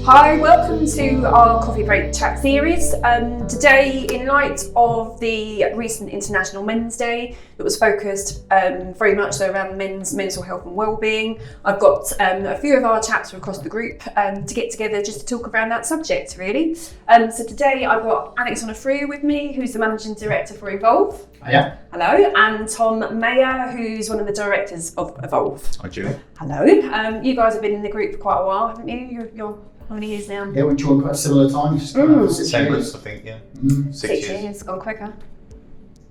Hi, welcome to our coffee break chat series. Today, in light of the recent International Men's Day that was focused very much so around men's mental health and wellbeing, I've got a few of our chaps from across the group to get together just to talk around that subject, really. So today I've got Alex Onofrio with me, who's the Managing Director for Evolve. Hiya. Hello, and Tom Mayer, who's one of the directors of Evolve. Hi, Julie. Hello. You guys have been in the group for quite a while, haven't you? You're how many years now? Yeah, we joined quite similar times. 6 years, I think, yeah. 6 years. It's gone quicker.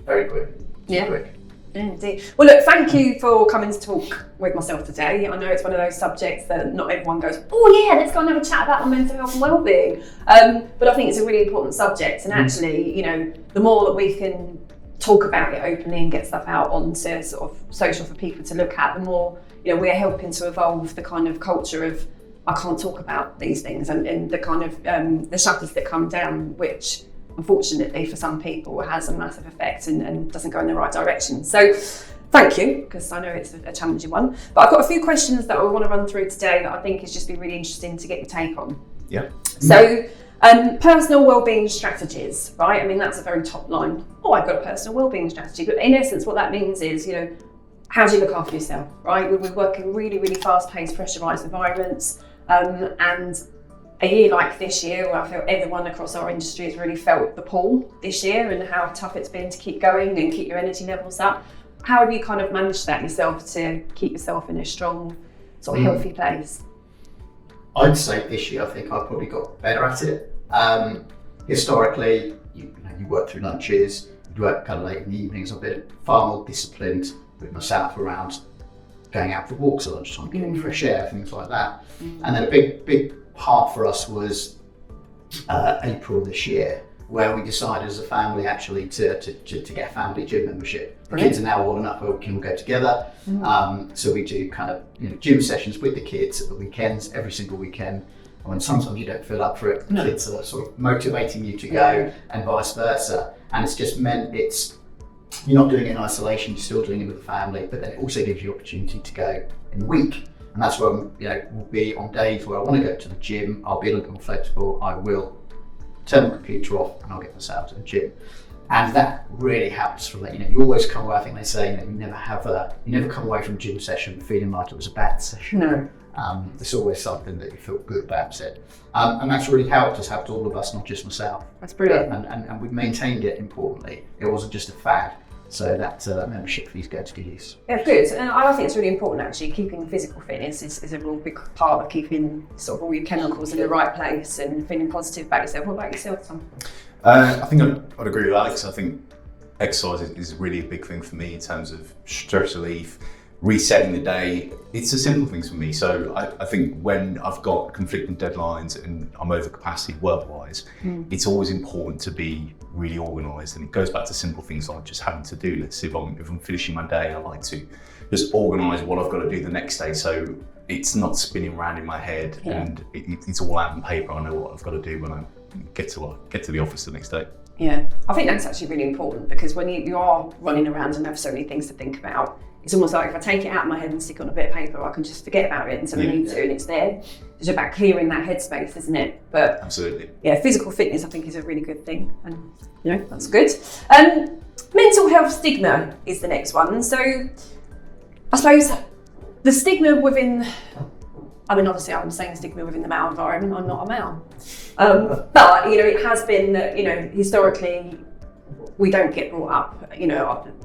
Very quick. Yeah. Quick. Indeed. Well, look, thank you for coming to talk with myself today. I know it's one of those subjects that not everyone goes, oh yeah, let's go and have a chat about mental health and wellbeing. But I think it's a really important subject, and actually, you know, the more that we can talk about it openly and get stuff out onto sort of social for people to look at, the more, you know, we're helping to evolve the kind of culture of I can't talk about these things and the kind of the shutters that come down, which unfortunately for some people has a massive effect and doesn't go in the right direction. So thank you, because I know it's a challenging one. But I've got a few questions that I want to run through today that I think is just be really interesting to get your take on. Yeah. So personal wellbeing strategies, right? I mean, that's a very top line. Oh, I've got a personal wellbeing strategy. But in essence, what that means is, you know, how do you look after yourself, right? We work in really, really fast-paced, pressurised environments. And a year like this year, where I feel everyone across our industry has really felt the pull this year and how tough it's been to keep going and keep your energy levels up. How have you kind of managed that yourself to keep yourself in a strong, sort of healthy place? I'd say this year, I think I probably got better at it. Historically, you work through lunches, you work kind of late in the evenings. I've been far more disciplined with myself around going out for walks at lunchtime, getting fresh air, things like that. And then a big part for us was April this year, where we decided as a family actually to get a family gym membership. The kids are now old enough where we can all go together. So we do kind of gym sessions with the kids at the weekends, every single weekend. And when sometimes you don't feel up for it, the kids are sort of motivating you to go and vice versa. And it's just meant you're not doing it in isolation, you're still doing it with the family, but then it also gives you opportunity to go in the week. And that's where we'll be on days where I want to go to the gym, I'll be a little more flexible, I will turn my computer off and I'll get myself to the gym. And that really helps from that. You always come away, I think they say, you never come away from a gym session feeling like it was a bad session. No. There's always something that you feel good about it. And that's really helped all of us, not just myself. That's brilliant. And we've maintained it, importantly. It wasn't just a fad. So that membership fees go to good use. Yeah, good. And I think it's really important actually, keeping physical fitness is a real big part of keeping sort of all your chemicals in the right place and feeling positive about yourself. What about yourself, Tom? I think I'd agree with Alex. I think exercise is really a big thing for me in terms of stress relief, resetting the day. It's the simple things for me. So I think when I've got conflicting deadlines and I'm over capacity work-wise, it's always important to be really organised, and it goes back to simple things like just having to do. Let's see, if I'm finishing my day, I like to just organise what I've got to do the next day, so it's not spinning around in my head and it's all out on paper. I know what I've got to do when I get to the office the next day. Yeah, I think that's actually really important, because when you are running around and have so many things to think about, it's almost like if I take it out of my head and stick it on a bit of paper, I can just forget about it until I need to, and it's there. It's about clearing that headspace, isn't it? But absolutely. Yeah, physical fitness I think is a really good thing, and that's good. Mental health stigma is the next one. So I suppose the stigma within, obviously I'm saying stigma within the male environment, I'm not a male. But it has been that, historically we don't get brought up,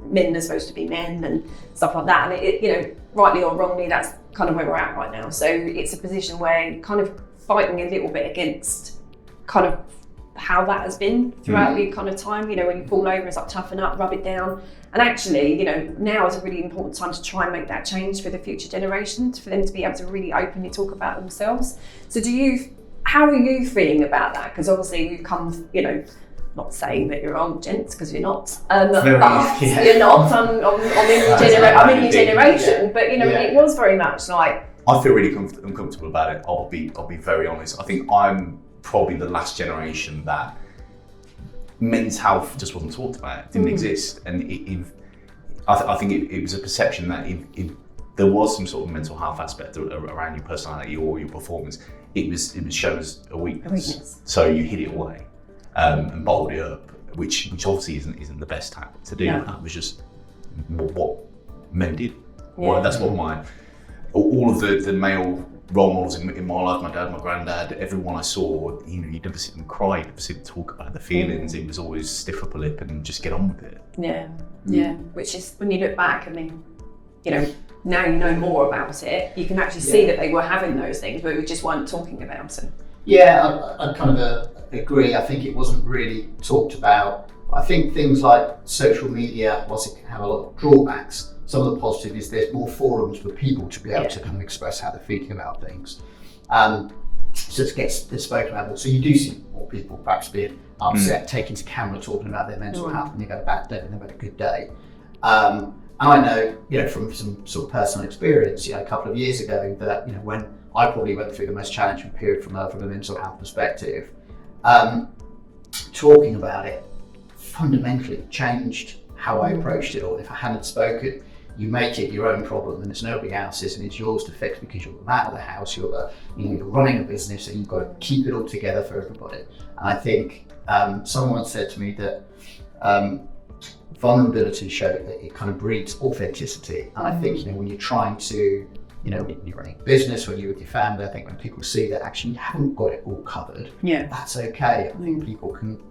men are supposed to be men and stuff like that. And it, rightly or wrongly, that's kind of where we're at right now. So it's a position where you're kind of fighting a little bit against kind of how that has been throughout the kind of time. When you fall over, it's like toughen up, rub it down. And actually, now is a really important time to try and make that change for the future generations, for them to be able to really openly talk about themselves. So how are you feeling about that? Because obviously you've come, not saying that you're old gents, because you're not, but you're not. I'm in your generation, but it was very much like. I feel really uncomfortable about it. I'll be very honest. I think I'm probably the last generation that men's health just wasn't talked about. It didn't exist, and I think it was a perception that if there was some sort of mental health aspect around your personality or your performance, it was shown as a weakness. So you hid it away and bottled it up, which obviously isn't the best tactic to do. That was just what men did. Well, that's what all of the male role models in my life, my dad, my granddad, everyone I saw, you'd never see them cry, you'd never see them talk about the feelings. It was always stiff upper lip and just get on with it. Yeah. Which is, when you look back, I mean, now you know more about it, you can actually see that they were having those things, but we just weren't talking about it. Yeah, I kind of agree. I think it wasn't really talked about. I think things like social media, whilst it can have a lot of drawbacks, some of the positive is there's more forums for people to be able to kind of express how they're feeling about things. So it gets spoken about more. So you do see more people perhaps being upset, taking to camera, talking about their mental health, and they've had a bad day and they've had a good day. And I know, from some sort of personal experience, a couple of years ago that, when I probably went through the most challenging period from a mental health perspective, talking about it fundamentally changed how I approached it all. If I hadn't spoken, you make it your own problem and it's nobody else's and it's yours to fix because you're the man of the house, you're running a business and you've got to keep it all together for everybody. And I think someone said to me that vulnerability showed that it kind of breeds authenticity. And I think, when you're trying to, when you're running a business, when you're with your family, I think when people see that actually you haven't got it all covered, that's okay. I think people can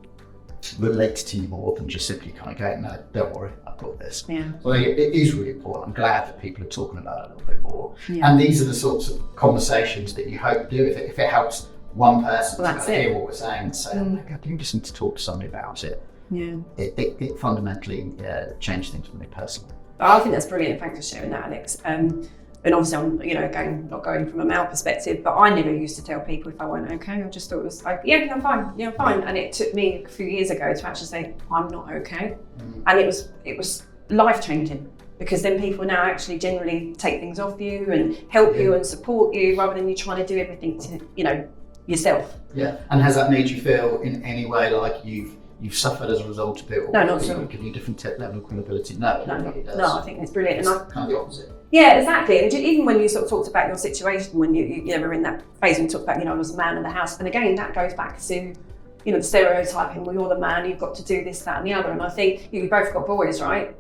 relate to you more than just simply kind of going, no, don't worry, I've got this. So I think it is really important. I'm glad that people are talking about it a little bit more. And these are the sorts of conversations that you hope to do if it helps one person to hear what we're saying and say, oh my God, you just need to talk to somebody about it. It fundamentally changed things for me personally. I think that's brilliant. Thanks for sharing that, Alex. And obviously, I'm not going from a male perspective, but I never used to tell people if I weren't okay. I just thought it was like, I'm fine. I'm fine. And it took me a few years ago to actually say, I'm not okay. And it was life changing, because then people now actually generally take things off you and help you and support you, rather than you trying to do everything to, yourself. Yeah. And has that made you feel in any way like you've suffered as a result of it? Or no, not at all. Give you a different level of credibility? No, it does. No, I think it's brilliant. And kind of the opposite. Yeah, exactly. And even when you sort of talked about your situation, when you were in that phase and talked about, I was a man in the house. And again, that goes back to, the stereotyping, well, you're the man, you've got to do this, that and the other. And I think you both got boys, right?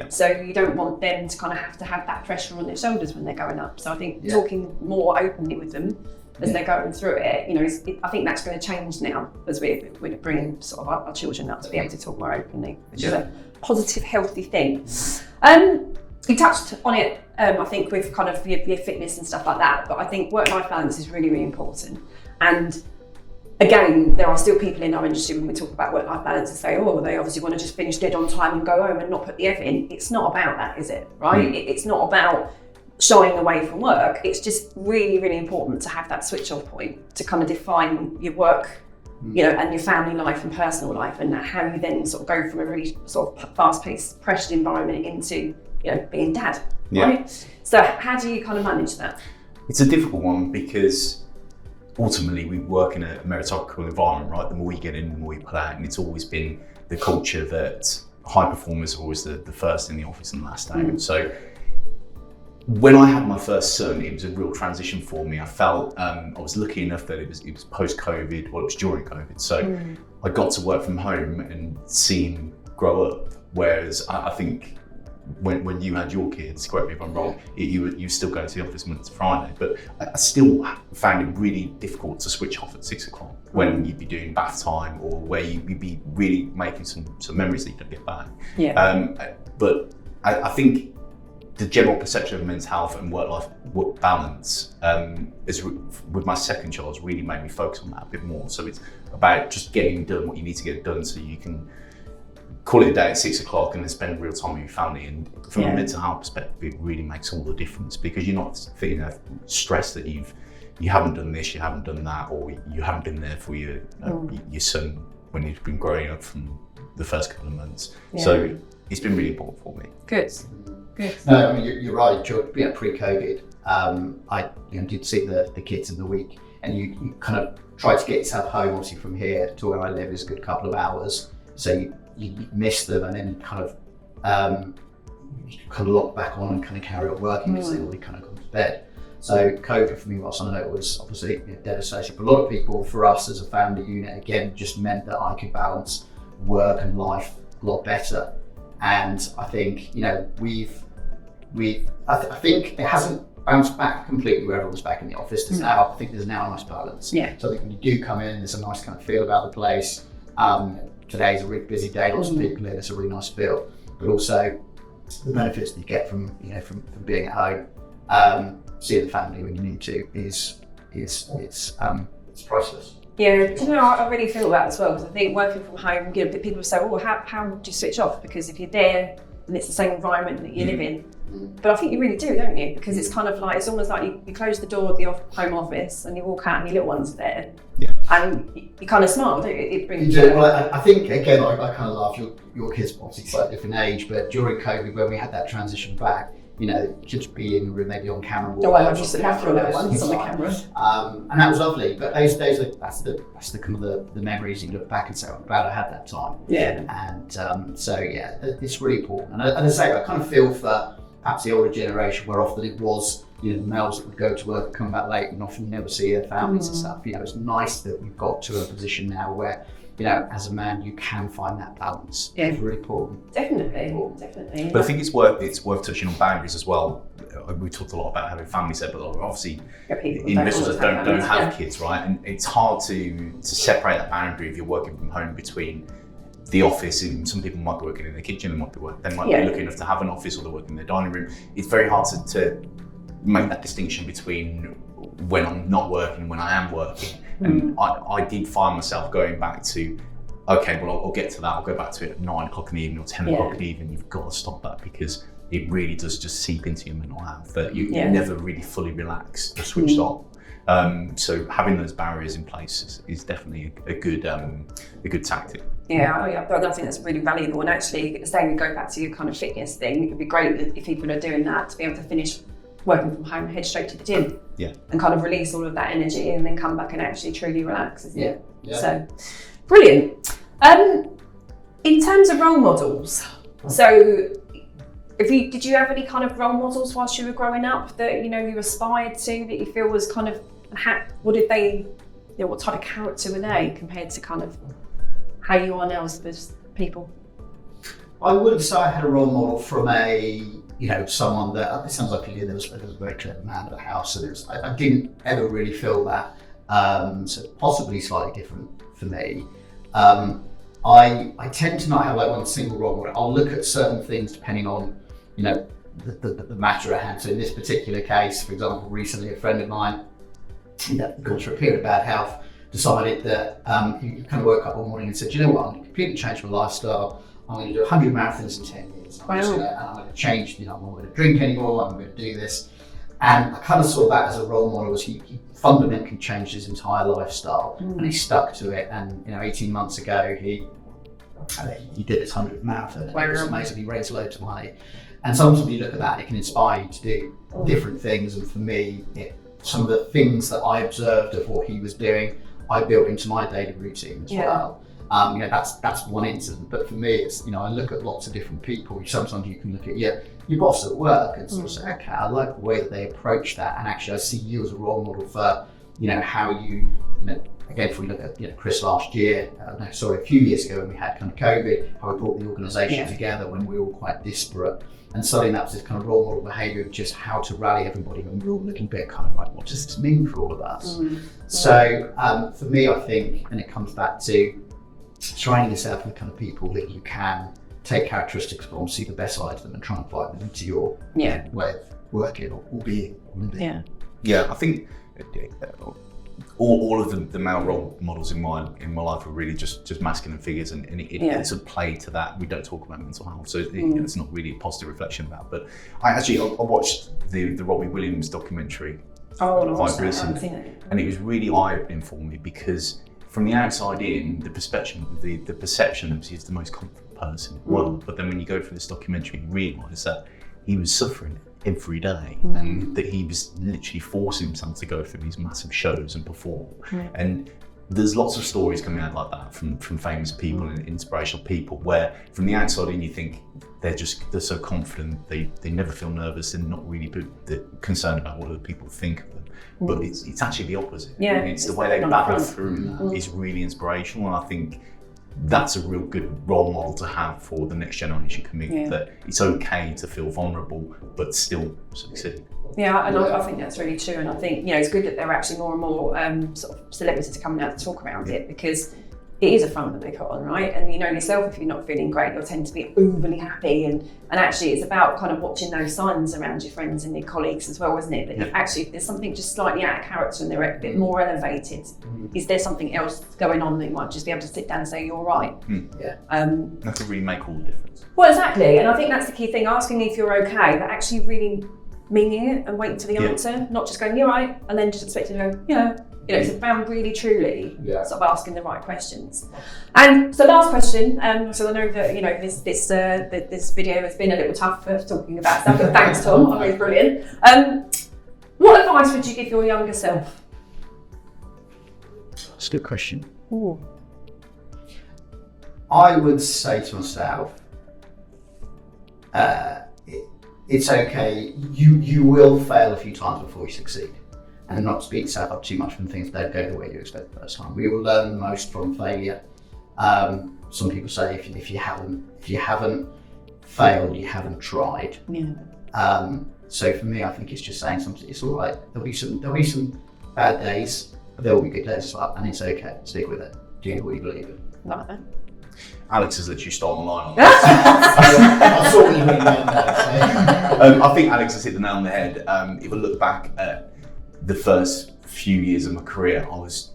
So you don't want them to kind of have that pressure on their shoulders when they're going up. So I think talking more openly with them as they're going through it, I think that's going to change now as we're bringing sort of our children up to be able to talk more openly, which is a positive, healthy thing. You touched on it, I think, with kind of your fitness and stuff like that, but I think work-life balance is really, really important. And again, there are still people in our industry when we talk about work-life balance and say, they obviously want to just finish dead on time and go home and not put the effort in. It's not about that, is it? Right? It's not about shying away from work. It's just really, really important to have that switch-off point to kind of define your work, and your family life and personal life, and how you then sort of go from a really sort of fast-paced, pressured environment into being dad, right? So how do you kind of manage that? It's a difficult one, because ultimately we work in a meritocratic environment, right? The more you get in, the more you put out, and it's always been the culture that high performers are always the first in the office and last out. So when I had my first son, it was a real transition for me. I felt I was lucky enough that it was post-COVID, well, it was during COVID, so I got to work from home and see him grow up. Whereas I think when you had your kids, correct me if I'm wrong, you still go to the office Monday to Friday, but I still found it really difficult to switch off at 6 o'clock when you'd be doing bath time, or where you'd be really making some memories that you don't get back. But I think the general perception of men's health and work-life balance with my second child has really made me focus on that a bit more. So it's about just getting done what you need to get done, so you can call it a day at 6 o'clock and then spend real time with your family. And from a mental health perspective, it really makes all the difference, because you're not feeling stressed that you haven't done this, you haven't done that, or you haven't been there for your son when he's been growing up from the first couple of months. So it's been really important for me. Good. No, I mean, you're right. Pre-COVID, I did see the kids in the week, and you kind of try to get yourself home. Obviously, from here to where I live is a good couple of hours, so you miss them, and then you kind of kind of lock back on and kind of carry on working because they already kind of gone to bed. So COVID for me, whilst I know it was obviously devastating for a lot of people, for us as a family unit, again, just meant that I could balance work and life a lot better. And I think, I think it hasn't bounced back completely where everyone's back in the office. I think there's now a nice balance. Yeah. So I think when you do come in, there's a nice kind of feel about the place. Today's a really busy day, lots of people here, it's a really nice feel. But also the benefits that you get from being at home, seeing the family when you need to is priceless. Yeah, I really feel that as well, because I think working from home, people say, well, how do you switch off? Because if you're there and it's the same environment that you live in, but I think you really do, don't you? Because it's kind of like, it's almost like you close the door of the home office and you walk out and your little one's there. Yeah. And you kind of smile, don't you? It brings you do. Well, I think, again, I kind of laugh, your kids obviously slightly different age, but during COVID, when we had that transition back, kids would be in the room, maybe on camera. I just have your little ones on the camera. And that was lovely. But those days, that's the kind of the memories you look back and say, I'm glad I had that time. Yeah. And it's really important. And as I say, I kind of feel for perhaps the older generation, where often it was, the males that would go to work and come back late and often you never see their families and stuff. It's nice that we've got to a position now where, as a man, you can find that balance. Yeah. It's really important. Definitely. But I think it's worth touching on boundaries as well. We talked a lot about having families there, but obviously individuals that don't have kids, right? And it's hard to separate that boundary if you're working from home between the office, and some people might be working in the kitchen, they might be lucky enough to have an office, or they're working in the dining room. It's very hard to make that distinction between when I'm not working and when I am working. And I did find myself going back to, okay, well, I'll get to that. I'll go back to it at 9 o'clock in the evening or 10 o'clock in the evening. You've got to stop that, because it really does just seep into your mental health that you never really fully relax or switched off. So having those barriers in place is definitely a good tactic. Yeah, I think that's really valuable. And actually, saying we go back to your kind of fitness thing, it'd be great if people are doing that, to be able to finish working from home, head straight to the gym, and kind of release all of that energy, and then come back and actually truly relax, isn't it? Yeah. So, brilliant. In terms of role models, so did you have any kind of role models whilst you were growing up that you aspired to, that you feel was kind of what did they, what type of character were they compared to kind of how you are now as people? I wouldn't say I had a role model from someone that, it sounds like there was a very clever man at the house, and I didn't ever really feel that. So possibly slightly different for me. I tend to not have one single role model. I'll look at certain things depending on, the matter at hand. So in this particular case, for example, recently a friend of mine, gone through a period of bad health, decided that he kind of woke up one morning and said, you know what, I'm going to completely change my lifestyle. I'm going to do 100 marathons in 10 years. I'm going to change, I'm not going to drink anymore, I'm going to do this. And I kind of saw that as a role model, as he fundamentally changed his entire lifestyle and he stuck to it. And 18 months ago, he did his 100th marathon. And it was amazing. He raised loads of money. And sometimes when you look at that, it can inspire you to do different things. And for me, some of the things that I observed of what he was doing, I built into my daily routine as well. That's one incident, but for me, it's I look at lots of different people. Sometimes you can look at your boss at work and sort of say, okay, I like the way that they approach that, and actually I see you as a role model for how you again, if we look at Chris last year, a few years ago when we had kind of COVID, how we brought the organisation together when we were all quite disparate, and suddenly that was this kind of role model behaviour of just how to rally everybody, and we're all looking a bit kind of like, what does this mean for all of us? So for me, I think, and it comes back to surrounding yourself with kind of people that you can take characteristics from, see the best side of them, and try and apply them into your way of working or being. Yeah, I think all of the male role models in my life are really just masculine figures, and it's a play to that. We don't talk about mental health, so it's not really a positive reflection of that. But I watched the Robbie Williams documentary quite recently, and it was really eye-opening for me, because from the outside in, the perception of he's the most confident person in the world. But then when you go through this documentary, you realise that he was suffering every day, and that he was literally forcing himself to go through these massive shows and perform. And there's lots of stories coming out like that from famous people and inspirational people, where from the outside in you think they're so confident, they never feel nervous, they're not really concerned about what other people think of them. But it's actually the opposite. Yeah, it's the way they battle through that is really inspirational, and I think that's a real good role model to have for the next generation coming. Yeah. That it's okay to feel vulnerable but still succeed. Yeah, and I think that's really true. And I think, you know, it's good that there are actually more and more sort of celebrities coming out to talk around it, because it is a front that they put on, right? And you know yourself, if you're not feeling great, you'll tend to be overly happy. And actually it's about kind of watching those signs around your friends and your colleagues as well, isn't it? That you actually, if there's something just slightly out of character and they're a bit more elevated, is there something else going on that you might just be able to sit down and say, you're right? Yeah. That could really make all the difference. Well, exactly. And I think that's the key thing, asking if you're okay, but actually really meaning it and waiting for the answer, not just going, you're right, and then just expecting to go, yeah. You know, it's about really, truly sort of asking the right questions. And so, last question. So I know that, you know, this video has been a little tough for talking about stuff, but thanks, Tom. I think it's brilliant. What advice would you give your younger self? That's a good question. Ooh. I would say to myself, it's okay. You will fail a few times before you succeed. And not to beat yourself up too much when things don't go the way you expect the first time. We will learn the most from failure. Some people say if you haven't failed, you haven't tried. Yeah. So for me, I think it's just saying something. It's all right. There'll be some bad days, but there will be good days as well, and it's okay. Stick with it. Do what you believe in. Like that. Alex has literally stolen the line on I saw what you meant there. I think Alex has hit the nail on the head. If I look back at the first few years of my career, I was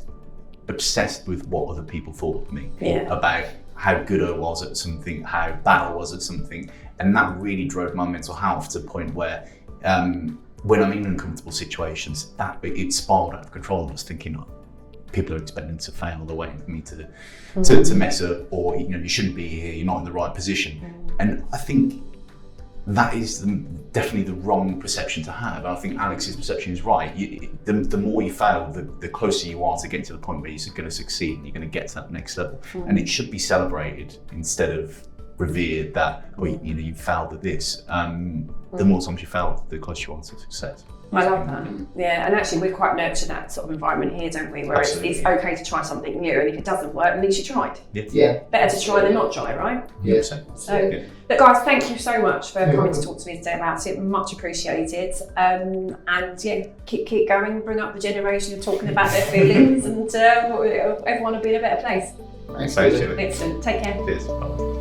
obsessed with what other people thought of me, about how good I was at something, how bad I was at something, and that really drove my mental health to the point where when I'm in uncomfortable situations, it spiraled out of control. I was thinking, people are expecting to fail, they're waiting for me to mess up, or you shouldn't be here, you're not in the right position. And I think that is definitely the wrong perception to have. I think Alex's perception is right. The more you fail, the closer you are to getting to the point where you're going to succeed and you're going to get to that next level. And it should be celebrated instead of revered that, you failed at this. The more times you fail, the closer you are to success. I love that. Yeah, and actually we quite nurture that sort of environment here, don't we? Where it's okay to try something new, and if it doesn't work, at least you tried. Yeah. Better to try than not try, right? Yeah. So, but guys, thank you so much for coming to talk to me today about it. Much appreciated. And keep going. Bring up the generation of talking about their feelings, and everyone will be in a better place. Thanks. Excellent. Excellent. Take care. Cheers.